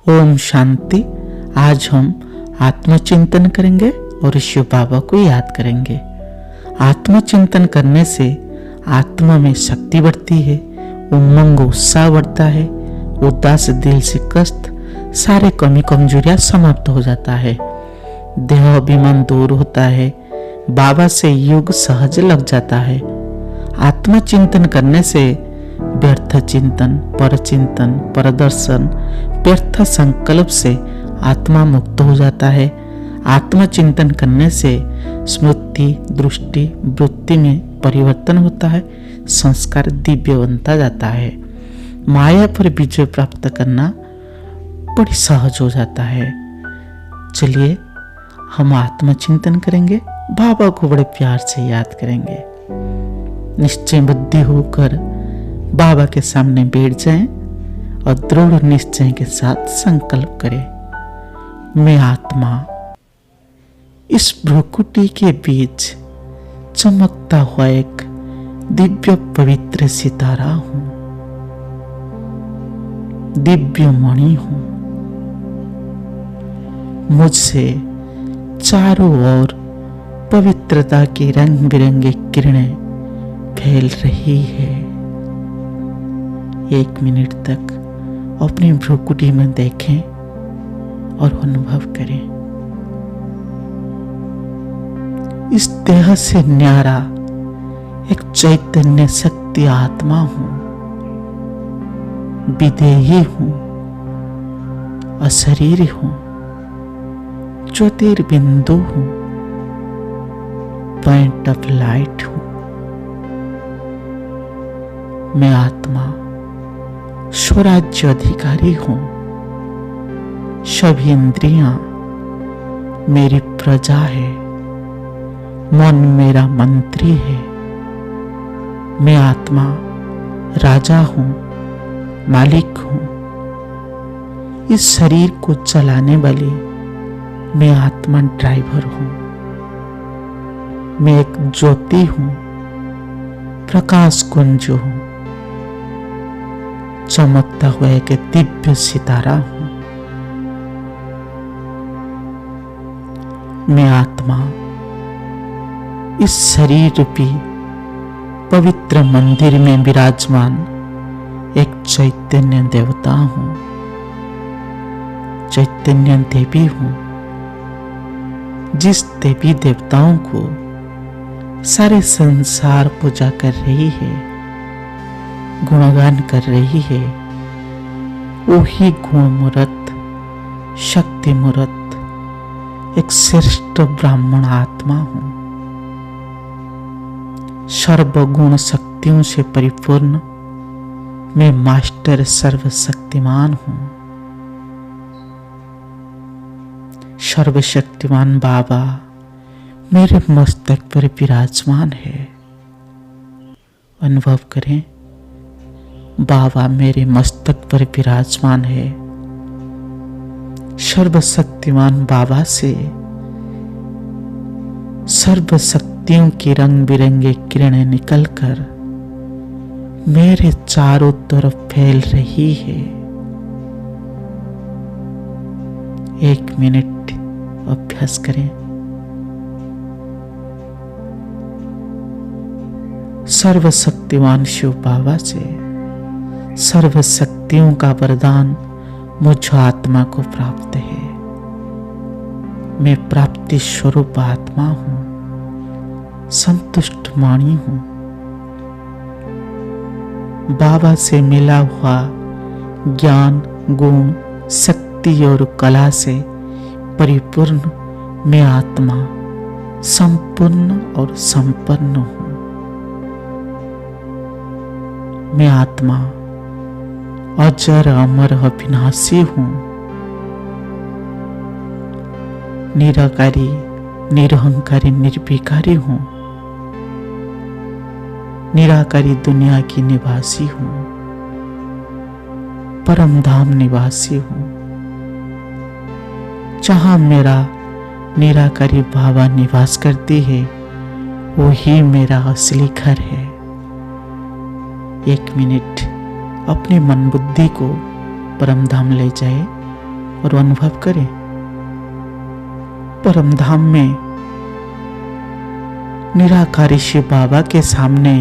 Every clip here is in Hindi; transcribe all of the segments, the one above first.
ओम शांति। आज हम आत्मचिंतन करेंगे और शिव बाबा को याद करेंगे। आत्मचिंतन करने से आत्मा में शक्ति बढ़ती है, उमंग उत्साह बढ़ता है, उदास दिल से कष्ट सारे कमी कमजोरियां समाप्त हो जाता है, देह अभिमान दूर होता है, बाबा से योग सहज लग जाता है। आत्मचिंतन करने से व्यर्थ चिंतन, पर चिंतन, परदर्शन, व्यर्थ संकल्प से आत्मा मुक्त हो जाता है। आत्मचिंतन करने से स्मृति, दृष्टि, वृत्ति में परिवर्तन होता है, संस्कार दिव्य बनता जाता है। माया पर विजय प्राप्त करना बड़ी सहज हो जाता है। चलिए हम आत्मचिंतन करेंगे, बाबा को बड़े प्यार से याद करेंगे। निश्चय बुद्धि होकर बाबा के सामने बैठ जाएं और दृढ़ निश्चय के साथ संकल्प करें। मैं आत्मा इस भ्रुकुटी के बीच चमकता हुआ एक दिव्य पवित्र सितारा हूं, दिव्य मणि हूं। मुझसे चारों ओर पवित्रता की रंग बिरंगी किरणें फैल रही है। 1 मिनट तक अपनी भ्रुकुटी में देखें और अनुभव करें। इस देह से न्यारा एक चैतन्य शक्ति आत्मा हूं, विदेही हूं, अशरीरी हूं, ज्योतिर्बिंदु हूं, पॉइंट ऑफ लाइट हूं। मैं आत्मा स्वराज्य अधिकारी हूं। सभी इंद्रियां मेरी प्रजा है, मन मेरा मंत्री है। मैं आत्मा राजा हूं, मालिक हूं। इस शरीर को चलाने वाली मैं आत्मा ड्राइवर हूं। मैं एक ज्योति हूं, प्रकाश कुंज हूं, चमकता हुआ एक दिव्य सितारा हूं। मैं आत्मा इस शरीर रूपी पवित्र मंदिर में विराजमान एक चैतन्य देवता हूं, चैतन्य देवी हूं। जिस देवी देवताओं को सारे संसार पूजा कर रही है, गुणगान कर रही है, वही गुण मूर्त, शक्ति मूर्त एक श्रेष्ठ ब्राह्मण आत्मा हूं। सर्वगुण शक्तियों से परिपूर्ण मैं मास्टर सर्वशक्तिमान हूं। सर्वशक्तिमान बाबा मेरे मस्तक पर विराजमान है। अनुभव करें, बाबा मेरे मस्तक पर विराजमान है। सर्वशक्तिमान बाबा से सर्व शक्तियों की रंग बिरंगे किरणें निकलकर मेरे चारों तरफ फैल रही है। 1 मिनट अभ्यास करें। सर्वशक्तिमान शिव बाबा से सर्व शक्तियों का वरदान मुझ आत्मा को प्राप्त है। मैं प्राप्ति स्वरूप आत्मा हूं, संतुष्ट वाणी हूं। बाबा से मिला हुआ ज्ञान, गुण, शक्ति और कला से परिपूर्ण मैं आत्मा संपूर्ण और संपन्न हूं। मैं आत्मा अजर अमर अविनाशी हूं। निराकारी, निरहंकारी, निर्विकारी हूं। निराकारी दुनिया की निवासी हूं, परम धाम निवासी हूं। जहां मेरा निराकारी बाबा निवास करती है, वही मेरा असली घर है। 1 मिनट अपनी मन बुद्धि को परम धाम ले जाए और अनुभव करें, परम धाम में निराकारी शिव बाबा के सामने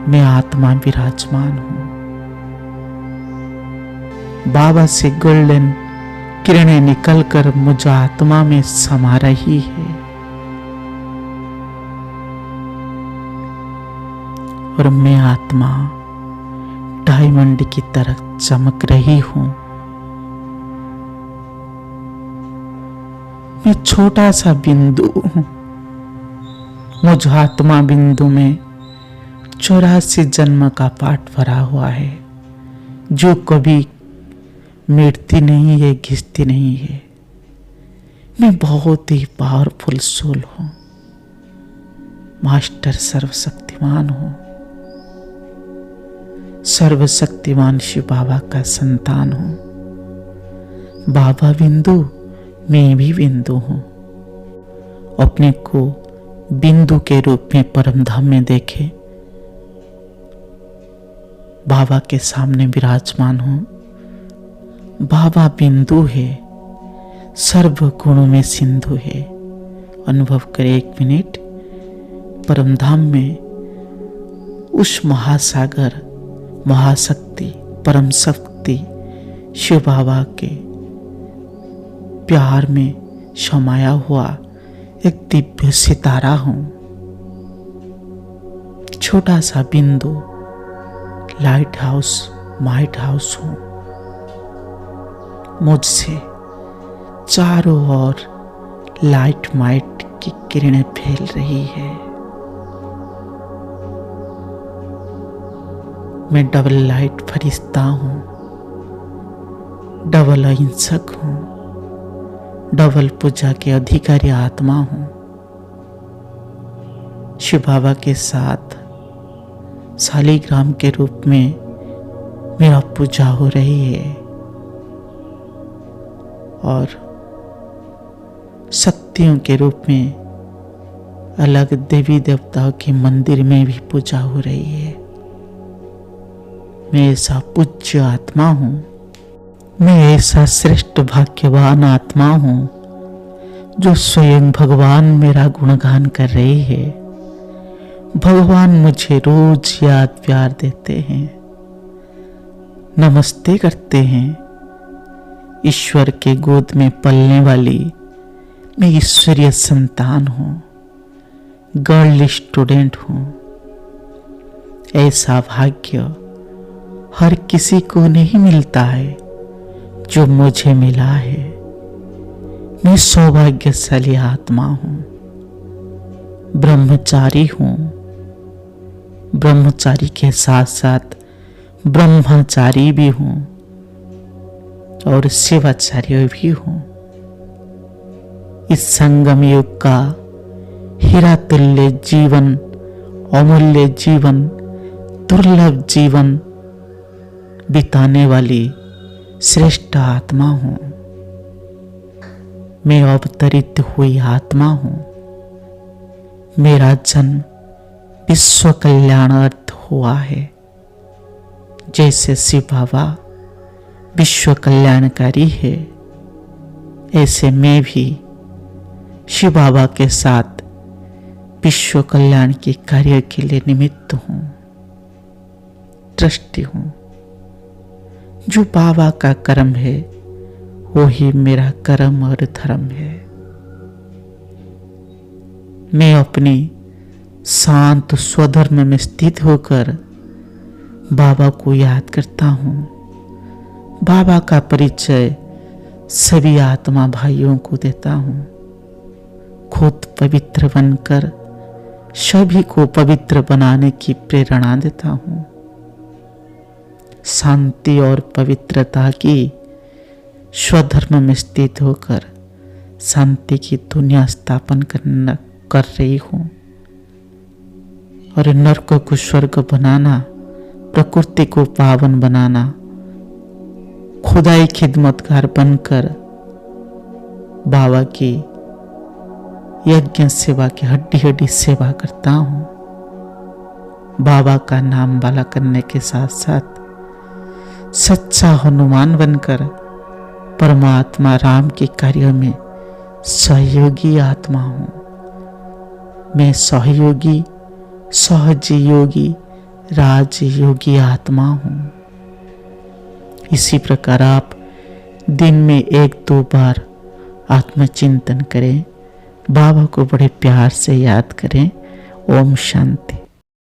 मैं आत्मा विराजमान हूं। बाबा से गोल्डन किरणें निकलकर मुझ आत्मा में समा रही है और मैं आत्मा डायमंड की तरह चमक रही हूं। मैं छोटा सा बिंदु हूं। मुझ आत्मा बिंदु में 84 जन्म का पाठ भरा हुआ है, जो कभी मिटती नहीं है, घिसती नहीं है। मैं बहुत ही पावरफुल सोल हूं, मास्टर सर्वशक्तिमान हूं, सर्वशक्तिमान शिव बाबा का संतान हूं। बाबा बिंदु, मैं भी बिंदु हूं। अपने को बिंदु के रूप में परम धाम में देखे, बाबा के सामने विराजमान हूं। बाबा बिंदु है, सर्व गुणों में सिंधु है। अनुभव करें 1 मिनट, परम धाम में उस महासागर, महाशक्ति, परम शक्ति शिव बाबा के प्यार में समाया हुआ एक दिव्य सितारा हूं। छोटा सा बिंदु, लाइट हाउस, माइट हाउस हूं। मुझसे चारों ओर लाइट माइट की किरणें फैल रही है। मैं डबल लाइट फरिश्ता हूं, डबल अहिंसक हूं, डबल पूजा के अधिकारी आत्मा हूं। शिव बाबा के साथ शालिग्राम के रूप में मेरा पूजा हो रही है और शक्तियों के रूप में अलग देवी देवताओं के मंदिर में भी पूजा हो रही है। मैं ऐसा पूज्य आत्मा हूं, मैं ऐसा श्रेष्ठ भाग्यवान आत्मा हूं जो स्वयं भगवान मेरा गुणगान कर रही है। भगवान मुझे रोज याद प्यार देते हैं, नमस्ते करते हैं। ईश्वर के गोद में पलने वाली मैं ईश्वरीय संतान हूं, गर्ल स्टूडेंट हूं। ऐसा भाग्य हर किसी को नहीं मिलता है जो मुझे मिला है। मैं सौभाग्यशाली आत्मा हूं, ब्रह्मचारी हूं। ब्रह्मचारी के साथ साथ ब्रह्मचारी भी हूं और शिवाचार्य भी हूं। इस संगम युग का हीरा तुल्य जीवन, अमूल्य जीवन, दुर्लभ जीवन बिताने वाली श्रेष्ठ आत्मा हूं। मैं अवतरित हुई आत्मा हूं। मेरा जन्म विश्व कल्याणार्थ हुआ है। जैसे शिव बाबा विश्व कल्याणकारी है, ऐसे मैं भी शिव बाबा के साथ विश्व कल्याण के कार्य के लिए निमित्त हूं, ट्रस्टी हूं। जो बाबा का कर्म है वो ही मेरा कर्म और धर्म है। मैं अपनी शांत स्वधर्म में स्थित होकर बाबा को याद करता हूं। बाबा का परिचय सभी आत्मा भाइयों को देता हूं। खुद पवित्र बनकर सभी को पवित्र बनाने की प्रेरणा देता हूं। शांति और पवित्रता की स्वधर्म में स्थित होकर शांति की दुनिया स्थापन कर रही हूं और नरक को स्वर्ग बनाना, प्रकृति को पावन बनाना, खुदाई खिदमतगार बनकर बाबा की यज्ञ सेवा की हड्डी हड्डी सेवा करता हूं। बाबा का नाम वाला करने के साथ साथ सच्चा हनुमान बनकर परमात्मा राम के कार्य में सहयोगी आत्मा हूँ। मैं सहयोगी, सहजयोगी, राजयोगी आत्मा हूँ। इसी प्रकार आप दिन में 1-2 बार आत्मचिंतन करें, बाबा को बड़े प्यार से याद करें। ओम शांति।